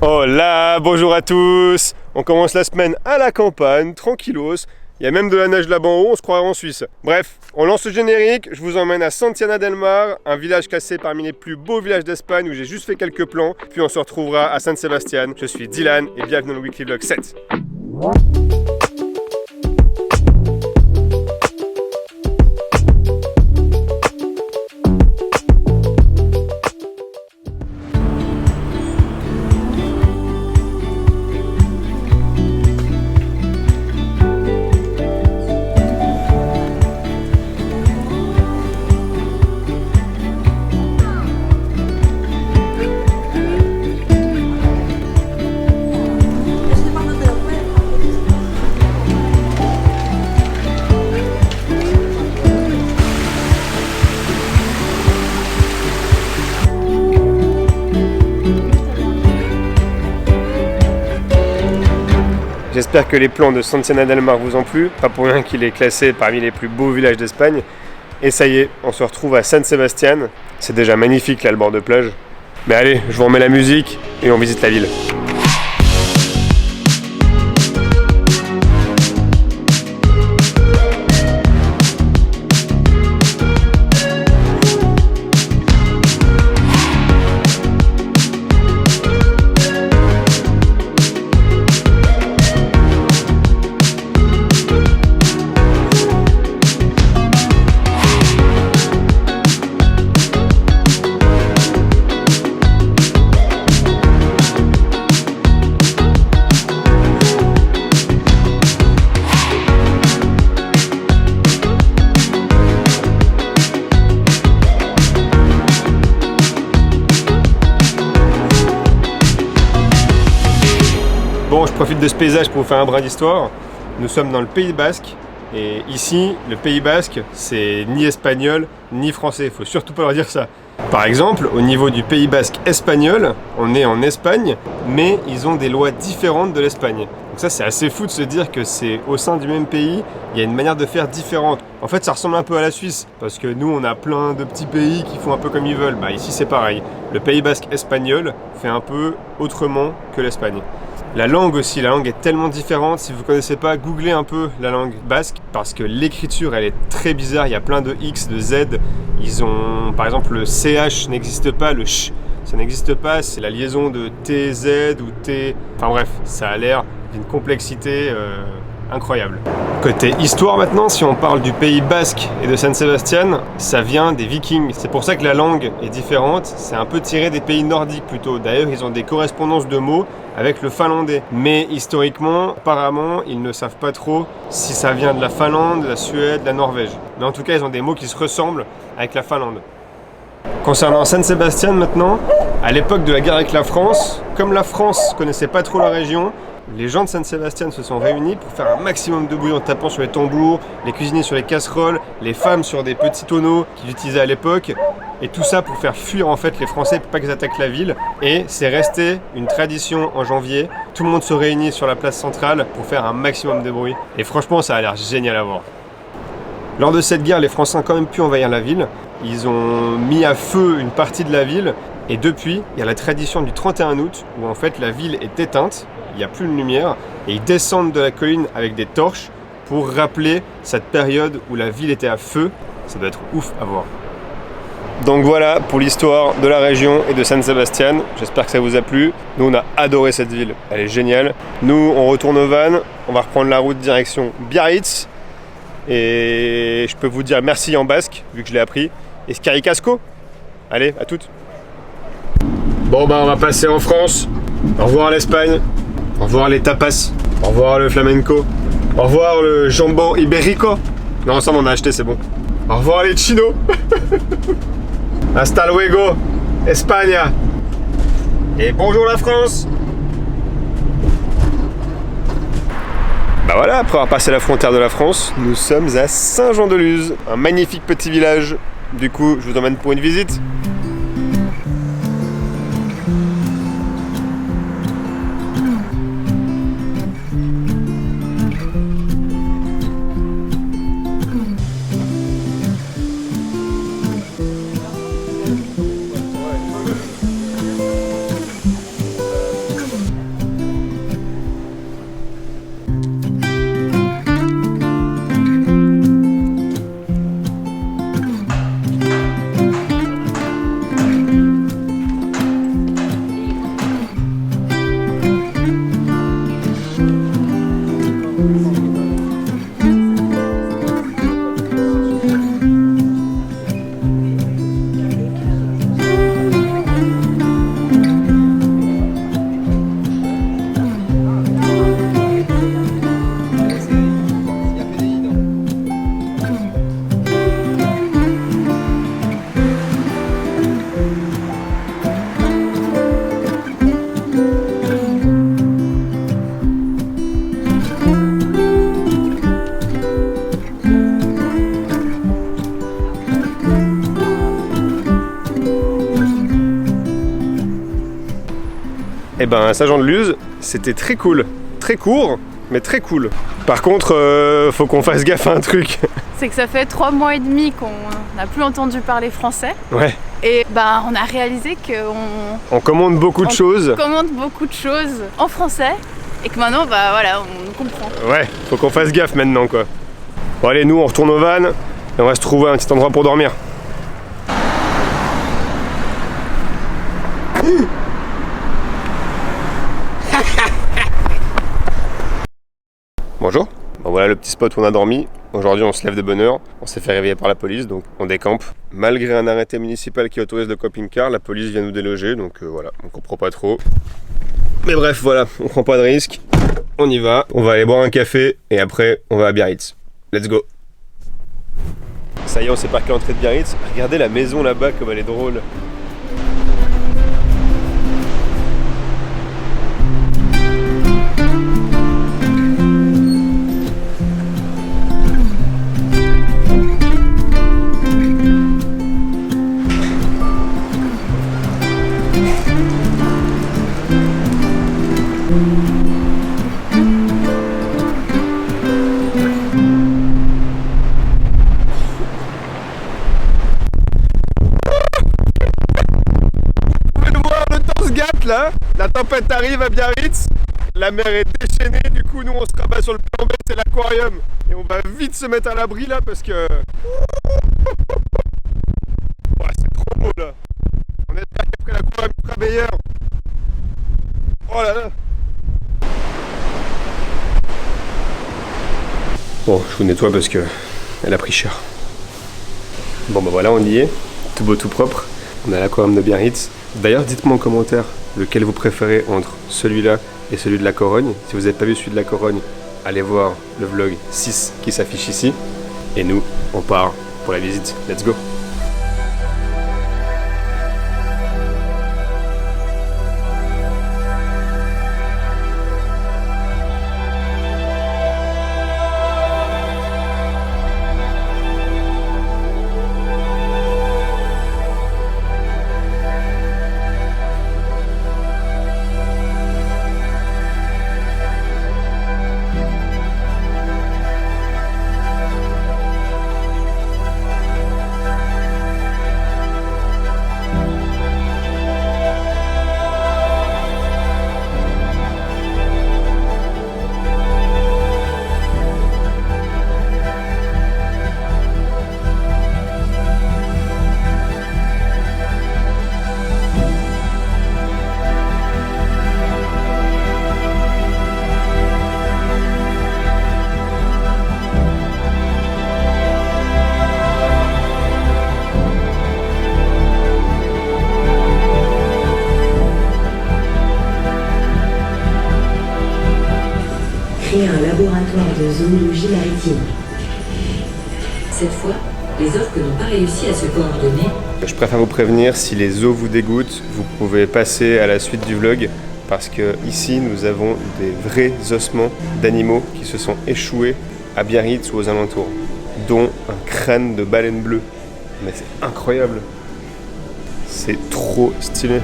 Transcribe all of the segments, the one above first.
Hola, bonjour à tous. On commence la semaine à la campagne, tranquillos. Il y a même de la neige là-bas en haut, on se croirait en Suisse. Bref, on lance le générique, je vous emmène à Santillana del Mar, un village classé parmi les plus beaux villages d'Espagne où j'ai juste fait quelques plans, puis on se retrouvera à San Sebastián. Je suis Dylan et bienvenue dans le Weekly Vlog 7. J'espère que les plans de Santillana del Mar vous ont plu, pas pour rien qu'il est classé parmi les plus beaux villages d'Espagne. Et ça y est, on se retrouve à San Sebastián. C'est déjà magnifique là le bord de plage. Mais allez, je vous remets la musique et on visite la ville. Bon, je profite de ce paysage pour vous faire un brin d'histoire. Nous sommes dans le Pays Basque et ici, le Pays Basque, c'est ni espagnol ni français. Il faut surtout pas leur dire ça. Par exemple, au niveau du Pays Basque espagnol, on est en Espagne, mais ils ont des lois différentes de l'Espagne. Donc ça, c'est assez fou de se dire que c'est au sein du même pays, il y a une manière de faire différente. En fait, ça ressemble un peu à la Suisse, parce que nous, on a plein de petits pays qui font un peu comme ils veulent. Bah, ici, c'est pareil. Le Pays Basque espagnol fait un peu autrement que l'Espagne. La langue aussi, la langue est tellement différente. Si vous ne connaissez pas, googlez un peu la langue basque parce que l'écriture, elle est très bizarre. Il y a plein de X, de Z. Ils ont, par exemple, le CH n'existe pas, le CH, ça n'existe pas. C'est la liaison de TZ ou T. Enfin bref, ça a l'air d'une complexité incroyable. Côté histoire maintenant, si on parle du Pays Basque et de San Sebastián, ça vient des Vikings. C'est pour ça que la langue est différente. C'est un peu tiré des pays nordiques plutôt. D'ailleurs, ils ont des correspondances de mots avec le finlandais. Mais historiquement, apparemment, ils ne savent pas trop si ça vient de la Finlande, de la Suède, de la Norvège. Mais en tout cas, ils ont des mots qui se ressemblent avec la Finlande. Concernant San Sebastián maintenant, à l'époque de la guerre avec la France, comme la France connaissait pas trop la région, les gens de San Sebastián se sont réunis pour faire un maximum de bruit en tapant sur les tambours, les cuisiniers sur les casseroles, les femmes sur des petits tonneaux qu'ils utilisaient à l'époque. Et tout ça pour faire fuir en fait les Français pour pas qu'ils attaquent la ville. Et c'est resté une tradition en janvier. Tout le monde se réunit sur la place centrale pour faire un maximum de bruit. Et franchement, ça a l'air génial à voir. Lors de cette guerre, les Français ont quand même pu envahir la ville. Ils ont mis à feu une partie de la ville. Et depuis, il y a la tradition du 31 août où en fait la ville est éteinte. Il n'y a plus de lumière. Et ils descendent de la colline avec des torches pour rappeler cette période où la ville était à feu. Ça doit être ouf à voir. Donc voilà pour l'histoire de la région et de San Sebastián. J'espère que ça vous a plu. Nous, on a adoré cette ville. Elle est géniale. Nous, on retourne au van. On va reprendre la route direction Biarritz. Et je peux vous dire merci en basque, vu que je l'ai appris. Et Scaricasco. Allez, à toutes. Bon, bah, on va passer en France. Au revoir l'Espagne. Au revoir les tapas. Au revoir le flamenco. Au revoir le jambon ibérico. Non, ensemble, on a acheté, c'est bon. Au revoir les chinos. Hasta luego, España. Et bonjour la France. Bah voilà, après avoir passé la frontière de la France, nous sommes à Saint-Jean-de-Luz, un magnifique petit village. Du coup, je vous emmène pour une visite. Et ben à Saint-Jean-de-Luz, c'était très cool. Très court, mais très cool. Par contre, faut qu'on fasse gaffe à un truc. C'est que ça fait 3 mois et demi qu'on n'a plus entendu parler français. Ouais. Et ben on a réalisé qu'on On commande beaucoup de choses. commande beaucoup de choses en français. Et que maintenant, bah voilà, on comprend. Ouais, faut qu'on fasse gaffe maintenant quoi. Bon allez, nous on retourne au van et on va se trouver un petit endroit pour dormir. Bonjour. Bon voilà le petit spot où on a dormi. Aujourd'hui on se lève de bonne heure. On s'est fait réveiller par la police donc on décampe. Malgré un arrêté municipal qui autorise le camping-car, la police vient nous déloger donc voilà, on comprend pas trop. Mais bref voilà, on prend pas de risque. On y va, on va aller boire un café et après on va à Biarritz. Let's go. Ça y est, on s'est parqué à l'entrée de Biarritz. Regardez la maison là-bas comme elle est drôle. Là, la tempête arrive à Biarritz, la mer est déchaînée, du coup nous on se rabat sur le plan B, c'est l'aquarium et on va vite se mettre à l'abri là parce que... Ouais, c'est trop beau là. On espère qu'après l'aquarium sera meilleur. Oh là là. Bon, je vous nettoie parce que elle a pris cher. Bon bah voilà, on y est, tout beau tout propre. On a l'aquarium de Biarritz. D'ailleurs, dites-moi en commentaire lequel vous préférez entre celui-là et celui de la Corogne. Si vous n'avez pas vu celui de la Corogne, allez voir le vlog 6 qui s'affiche ici. Et nous, on part pour la visite. Let's go! Créer un laboratoire de zoologie maritime. Cette fois, les orques n'ont pas réussi à se coordonner. Je préfère vous prévenir, si les os vous dégoûtent, vous pouvez passer à la suite du vlog parce que ici nous avons des vrais ossements d'animaux qui se sont échoués à Biarritz ou aux alentours, dont un crâne de baleine bleue. Mais c'est incroyable, c'est trop stylé.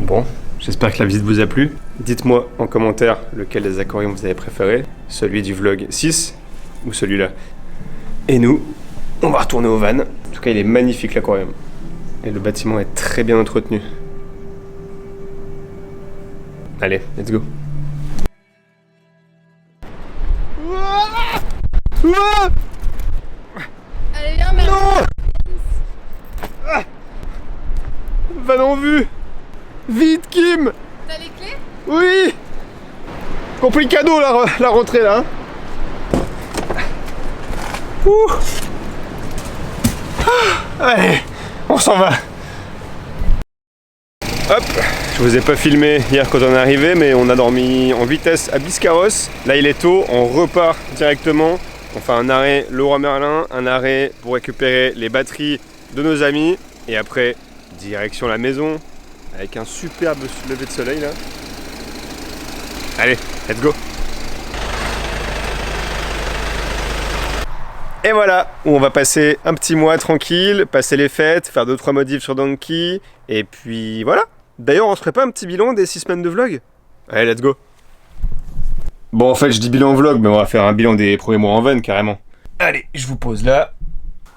Bon, j'espère que la visite vous a plu. Dites-moi en commentaire lequel des aquariums vous avez préféré, celui du vlog 6 ou celui-là. Et nous, on va retourner au van. En tout cas, il est magnifique l'aquarium. Et le bâtiment est très bien entretenu. Allez, let's go. Allez, viens, merde. Van en vue. Vite, Kim. T'as les clés? Oui. Compris cadeau la rentrée là. Ouh. Allez, on s'en va. Hop, je vous ai pas filmé hier quand on est arrivé, mais on a dormi en vitesse à Biscarrosse. Là il est tôt, on repart directement. On fait un arrêt Leroy Merlin, un arrêt pour récupérer les batteries de nos amis. Et après, direction la maison, avec un superbe lever de soleil là. Allez, let's go. Et voilà, où on va passer un petit mois tranquille, passer les fêtes, faire 2-3 modifs sur Donkey, et puis voilà. D'ailleurs, on se ferait pas un petit bilan des 6 semaines de vlog? Allez, let's go. Bon, en fait, je dis bilan vlog, mais on va faire un bilan des premiers mois en van, carrément. Allez, je vous pose là.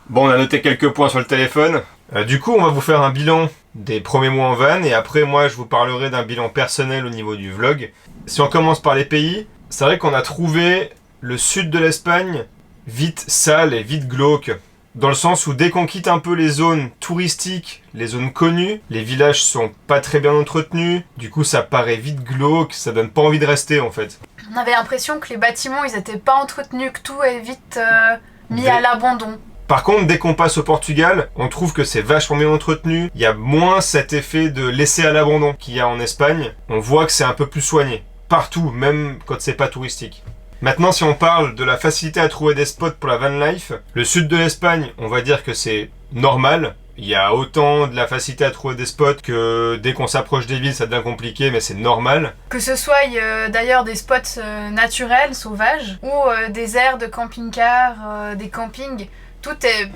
Bon, on a noté quelques points sur le téléphone. Du coup, on va vous faire un bilan des premiers mois en van, et après, moi, je vous parlerai d'un bilan personnel au niveau du vlog. Si on commence par les pays, c'est vrai qu'on a trouvé le sud de l'Espagne vite sale et vite glauque. Dans le sens où dès qu'on quitte un peu les zones touristiques, les zones connues, les villages sont pas très bien entretenus, du coup ça paraît vite glauque, ça donne pas envie de rester en fait. On avait l'impression que les bâtiments ils étaient pas entretenus, que tout est vite mis à l'abandon. Par contre, dès qu'on passe au Portugal, on trouve que c'est vachement bien entretenu, il y a moins cet effet de laisser à l'abandon qu'il y a en Espagne, on voit que c'est un peu plus soigné, partout, même quand c'est pas touristique. Maintenant, si on parle de la facilité à trouver des spots pour la van life, le sud de l'Espagne, on va dire que c'est normal. Il y a autant de la facilité à trouver des spots que dès qu'on s'approche des villes, ça devient compliqué, mais c'est normal. Que ce soit d'ailleurs des spots naturels, sauvages, ou des aires de camping-car, des campings, tout est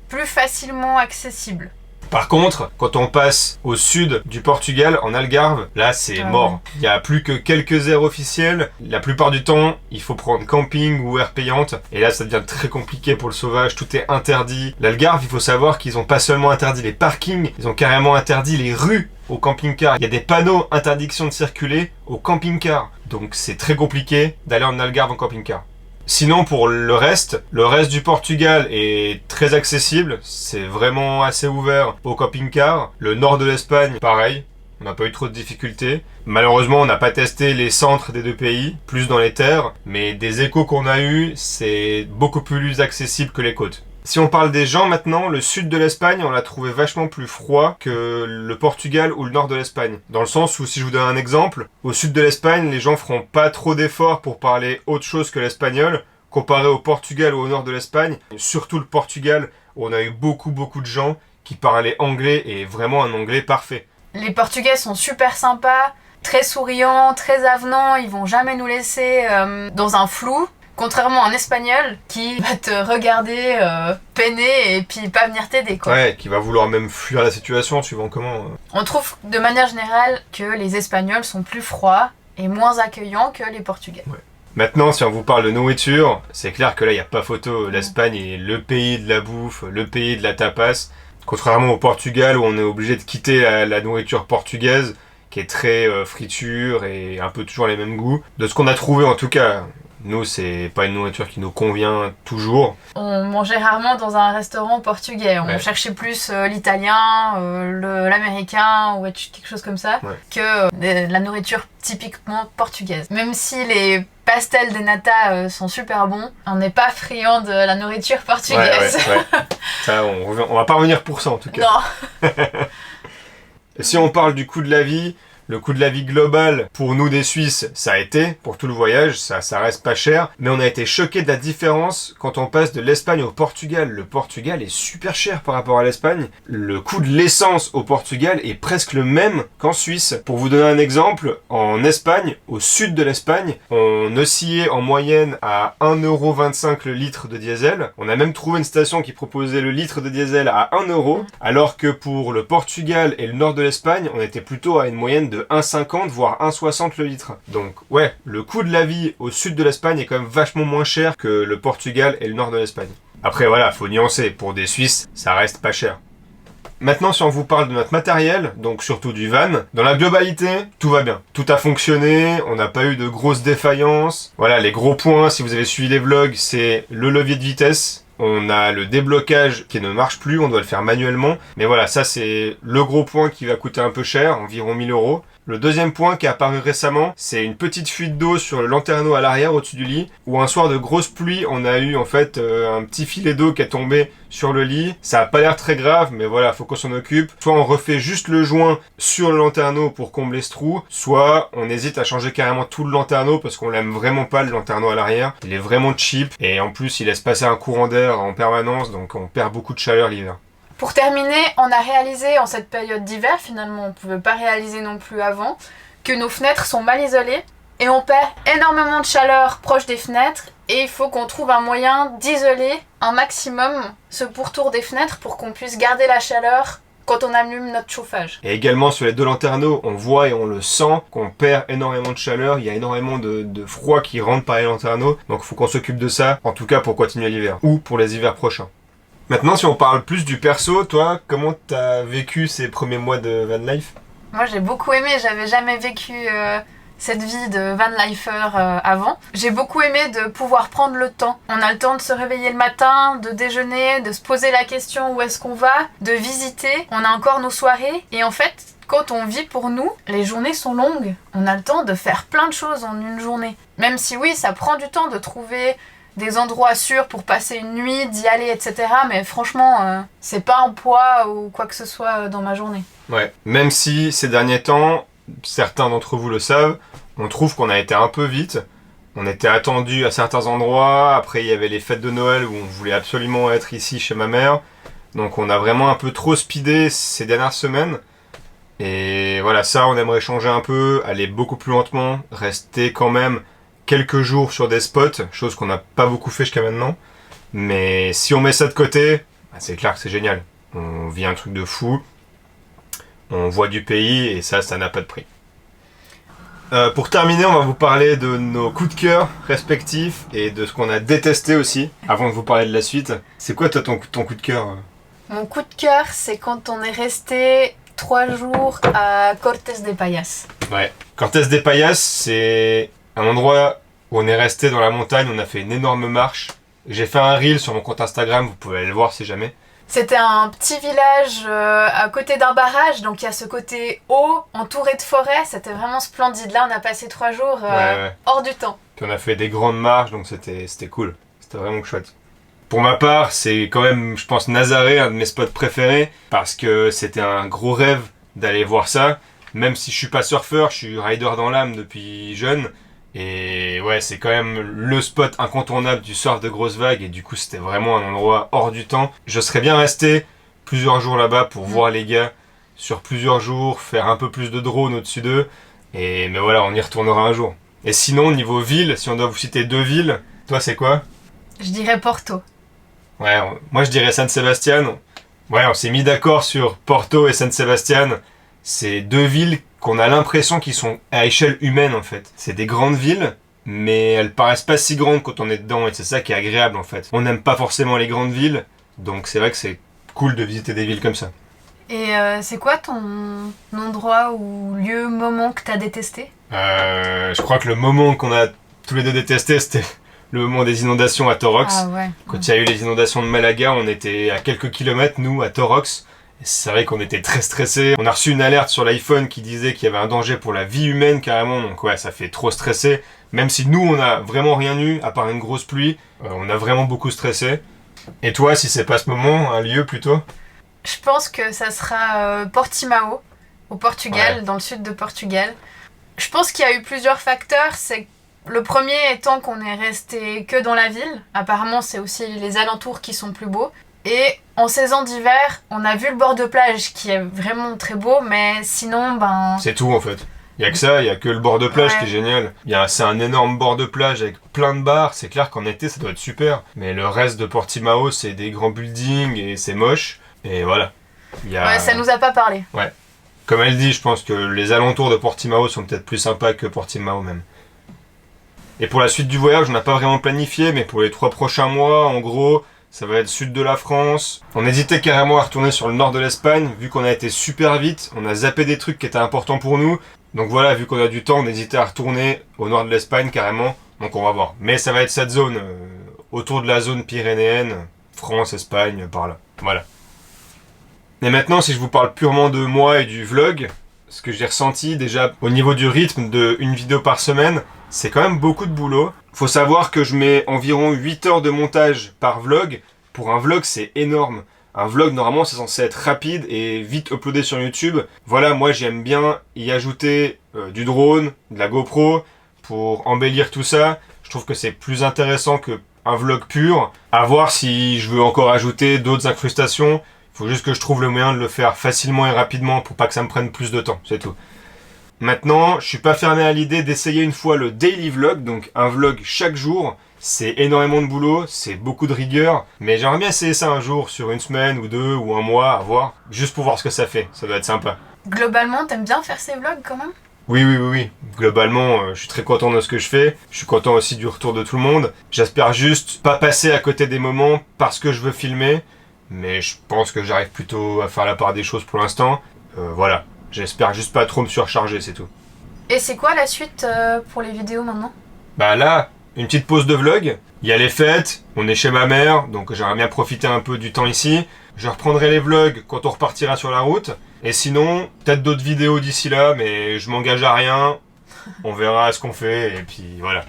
plus facilement accessible. Par contre, quand on passe au sud du Portugal, en Algarve, là c'est mort. Il n'y a plus que quelques aires officielles. La plupart du temps, il faut prendre camping ou aire payante. Et là, ça devient très compliqué pour le sauvage. Tout est interdit. L'Algarve, il faut savoir qu'ils n'ont pas seulement interdit les parkings, ils ont carrément interdit les rues au camping-car. Il y a des panneaux interdiction de circuler au camping-car. Donc c'est très compliqué d'aller en Algarve en camping-car. Sinon pour le reste du Portugal est très accessible, c'est vraiment assez ouvert au camping-car. Le nord de l'Espagne, pareil, on n'a pas eu trop de difficultés. Malheureusement, on n'a pas testé les centres des deux pays, plus dans les terres, mais des échos qu'on a eus, c'est beaucoup plus accessible que les côtes. Si on parle des gens maintenant, le sud de l'Espagne, on l'a trouvé vachement plus froid que le Portugal ou le nord de l'Espagne. Dans le sens où, si je vous donne un exemple, au sud de l'Espagne, les gens feront pas trop d'efforts pour parler autre chose que l'espagnol, comparé au Portugal ou au nord de l'Espagne. Surtout le Portugal, où on a eu beaucoup de gens qui parlaient anglais et vraiment un anglais parfait. Les Portugais sont super sympas, très souriants, très avenants, ils vont jamais nous laisser dans un flou. Contrairement à un espagnol qui va te regarder peiner et puis pas venir t'aider quoi. Ouais, qui va vouloir même fuir la situation suivant comment. On trouve de manière générale que les Espagnols sont plus froids et moins accueillants que les Portugais. Ouais. Maintenant, si on vous parle de nourriture, c'est clair que là, il n'y a pas photo. L'Espagne est le pays de la bouffe, le pays de la tapas. Contrairement au Portugal où on est obligé de quitter la nourriture portugaise qui est très friture et un peu toujours les mêmes goûts. De ce qu'on a trouvé en tout cas. Nous, c'est pas une nourriture qui nous convient toujours. On mangeait rarement dans un restaurant portugais. On cherchait plus l'italien, l'américain ou quelque chose comme ça que la nourriture typiquement portugaise. Même si les pastels de nata sont super bons, on n'est pas friand de la nourriture portugaise. Ouais. Ça, on va pas revenir pour ça en tout cas. Non. Si on parle du coût de la vie, Le coût de la vie global, pour nous des Suisses, ça a été, pour tout le voyage, ça reste pas cher. Mais on a été choqués de la différence quand on passe de l'Espagne au Portugal. Le Portugal est super cher par rapport à l'Espagne. Le coût de l'essence au Portugal est presque le même qu'en Suisse. Pour vous donner un exemple, en Espagne, au sud de l'Espagne, on oscillait en moyenne à 1,25€ le litre de diesel. On a même trouvé une station qui proposait le litre de diesel à 1 euro, alors que pour le Portugal et le nord de l'Espagne, on était plutôt à une moyenne de 1,50 voire 1,60 le litre. Donc ouais, le coût de la vie au sud de l'Espagne est quand même vachement moins cher que le Portugal et le nord de l'Espagne. Après voilà, faut nuancer, pour des Suisses, ça reste pas cher. Maintenant, si on vous parle de notre matériel, donc surtout du van, dans la globalité, tout va bien. Tout a fonctionné, on n'a pas eu de grosses défaillances. Voilà, les gros points, si vous avez suivi les vlogs, c'est le levier de vitesse. On a le déblocage qui ne marche plus, on doit le faire manuellement. Mais voilà, ça c'est le gros point qui va coûter un peu cher, environ 1000 €. Le deuxième point qui est apparu récemment, c'est une petite fuite d'eau sur le lanterneau à l'arrière au-dessus du lit, où un soir de grosse pluie, on a eu en fait un petit filet d'eau qui est tombé sur le lit. Ça a pas l'air très grave, mais voilà, faut qu'on s'en occupe. Soit on refait juste le joint sur le lanterneau pour combler ce trou, soit on hésite à changer carrément tout le lanterneau parce qu'on l'aime vraiment pas, le lanterneau à l'arrière. Il est vraiment cheap et en plus il laisse passer un courant d'air en permanence, donc on perd beaucoup de chaleur l'hiver. Pour terminer, on a réalisé en cette période d'hiver, finalement on ne pouvait pas réaliser non plus avant, que nos fenêtres sont mal isolées et on perd énormément de chaleur proche des fenêtres et il faut qu'on trouve un moyen d'isoler un maximum ce pourtour des fenêtres pour qu'on puisse garder la chaleur quand on allume notre chauffage. Et également sur les deux lanterneaux, on voit et on le sent qu'on perd énormément de chaleur, il y a énormément de froid qui rentre par les lanterneaux, donc il faut qu'on s'occupe de ça, en tout cas pour continuer l'hiver, ou pour les hivers prochains. Maintenant, si on parle plus du perso, toi, comment t'as vécu ces premiers mois de van life ? Moi, j'ai beaucoup aimé. J'avais jamais vécu cette vie de van lifer avant. J'ai beaucoup aimé de pouvoir prendre le temps. On a le temps de se réveiller le matin, de déjeuner, de se poser la question où est-ce qu'on va, de visiter. On a encore nos soirées. Et en fait, quand on vit pour nous, les journées sont longues. On a le temps de faire plein de choses en une journée. Même si oui, ça prend du temps de trouver des endroits sûrs pour passer une nuit, d'y aller, etc. Mais franchement, c'est pas un poids ou quoi que ce soit dans ma journée. Ouais, même si ces derniers temps, certains d'entre vous le savent, on trouve qu'on a été un peu vite. On était attendu à certains endroits, après il y avait les fêtes de Noël où on voulait absolument être ici chez ma mère. Donc on a vraiment un peu trop speedé ces dernières semaines. Et voilà, ça on aimerait changer un peu, aller beaucoup plus lentement, rester quand même quelques jours sur des spots, chose qu'on n'a pas beaucoup fait jusqu'à maintenant. Mais si on met ça de côté, c'est clair que c'est génial. On vit un truc de fou, on voit du pays et ça n'a pas de prix. Pour terminer, on va vous parler de nos coups de cœur respectifs et de ce qu'on a détesté aussi, avant de vous parler de la suite. C'est quoi toi ton coup de cœur ? Mon coup de cœur, c'est quand on est resté 3 jours à Cortes de Payas. Ouais, Cortes de Payas, c'est un endroit où on est resté dans la montagne, on a fait une énorme marche. J'ai fait un reel sur mon compte Instagram, vous pouvez aller le voir si jamais. C'était un petit village à côté d'un barrage, donc il y a ce côté haut, entouré de forêt, c'était vraiment splendide. Là, on a passé 3 jours hors du temps. Puis on a fait des grandes marches, donc c'était cool. C'était vraiment chouette. Pour ma part, c'est quand même, je pense, Nazaré, un de mes spots préférés, parce que c'était un gros rêve d'aller voir ça. Même si je suis pas surfeur, je suis rider dans l'âme depuis jeune. Et ouais, c'est quand même le spot incontournable du surf de grosses vagues. Et du coup, c'était vraiment un endroit hors du temps. Je serais bien resté plusieurs jours là-bas pour voir les gars sur plusieurs jours, faire un peu plus de drone au-dessus d'eux. Mais voilà, on y retournera un jour. Et sinon, niveau ville, si on doit vous citer 2 villes, toi c'est quoi ? Je dirais Porto. Ouais, moi je dirais San Sebastián. Ouais, on s'est mis d'accord sur Porto et San Sebastián. C'est 2 villes qu'on a l'impression qu'ils sont à échelle humaine en fait. C'est des grandes villes, mais elles paraissent pas si grandes quand on est dedans et c'est ça qui est agréable en fait. On n'aime pas forcément les grandes villes, donc c'est vrai que c'est cool de visiter des villes comme ça. Et c'est quoi ton endroit ou lieu, moment que t'as détesté ? Je crois que le moment qu'on a tous les deux détesté, c'était le moment des inondations à Torox. Ah ouais. Quand il y a eu les inondations de Malaga, on était à quelques kilomètres, nous, à Torox. C'est vrai qu'on était très stressés. On a reçu une alerte sur l'iPhone qui disait qu'il y avait un danger pour la vie humaine carrément. Donc ouais, ça fait trop stresser. Même si nous, on n'a vraiment rien eu, à part une grosse pluie, on a vraiment beaucoup stressé. Et toi, si c'est pas ce moment, un lieu plutôt ? Je pense que ça sera Portimao. au Portugal, dans le sud de Portugal. Je pense qu'il y a eu plusieurs facteurs. C'est le premier étant qu'on est resté que dans la ville. Apparemment, c'est aussi les alentours qui sont plus beaux. Et en saison d'hiver, on a vu le bord de plage qui est vraiment très beau, mais sinon, c'est tout en fait. Il y a que ça, il y a que le bord de plage qui est génial. C'est un énorme bord de plage avec plein de bars. C'est clair qu'en été, ça doit être super. Mais le reste de Portimao, c'est des grands buildings et c'est moche. Et voilà. Ouais, ça nous a pas parlé. Ouais. Comme elle dit, je pense que les alentours de Portimao sont peut-être plus sympas que Portimao même. Et pour la suite du voyage, on n'a pas vraiment planifié, mais pour les 3 prochains mois, en gros, ça va être sud de la France. On hésitait carrément à retourner sur le nord de l'Espagne, vu qu'on a été super vite, on a zappé des trucs qui étaient importants pour nous. Donc voilà, vu qu'on a du temps, on hésitait à retourner au nord de l'Espagne carrément. Donc on va voir. Mais ça va être cette zone, autour de la zone pyrénéenne, France, Espagne, par là. Voilà. Et maintenant, si je vous parle purement de moi et du vlog, ce que j'ai ressenti déjà au niveau du rythme de une vidéo par semaine, c'est quand même beaucoup de boulot. Faut savoir que je mets environ 8 heures de montage par vlog. Pour un vlog, c'est énorme. Un vlog, normalement, c'est censé être rapide et vite uploadé sur YouTube. Voilà, moi, j'aime bien y ajouter du drone, de la GoPro, pour embellir tout ça. Je trouve que c'est plus intéressant qu'un vlog pur. À voir si je veux encore ajouter d'autres incrustations. Il faut juste que je trouve le moyen de le faire facilement et rapidement pour pas que ça me prenne plus de temps, c'est tout. Maintenant, je suis pas fermé à l'idée d'essayer une fois le daily vlog, donc un vlog chaque jour. C'est énormément de boulot, c'est beaucoup de rigueur, mais j'aimerais bien essayer ça un jour, sur une semaine ou 2 ou un mois, à voir, juste pour voir ce que ça fait, ça doit être sympa. Globalement, t'aimes bien faire ces vlogs quand même ? Oui. Globalement, je suis très content de ce que je fais. Je suis content aussi du retour de tout le monde. J'espère juste pas passer à côté des moments parce que je veux filmer, mais je pense que j'arrive plutôt à faire la part des choses pour l'instant. Voilà. J'espère juste pas trop me surcharger, c'est tout. Et c'est quoi la suite pour les vidéos maintenant ? Bah là, une petite pause de vlog. Il y a les fêtes, on est chez ma mère, donc j'aimerais bien profiter un peu du temps ici. Je reprendrai les vlogs quand on repartira sur la route. Et sinon, peut-être d'autres vidéos d'ici là, mais je m'engage à rien. On verra ce qu'on fait, et puis voilà.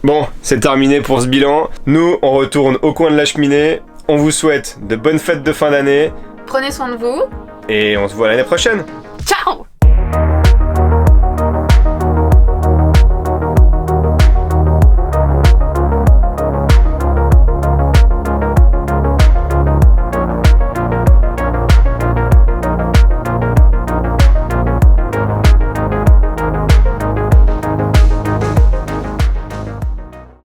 Bon, c'est terminé pour ce bilan. Nous, on retourne au coin de la cheminée. On vous souhaite de bonnes fêtes de fin d'année. Prenez soin de vous. Et on se voit l'année prochaine. Ciao!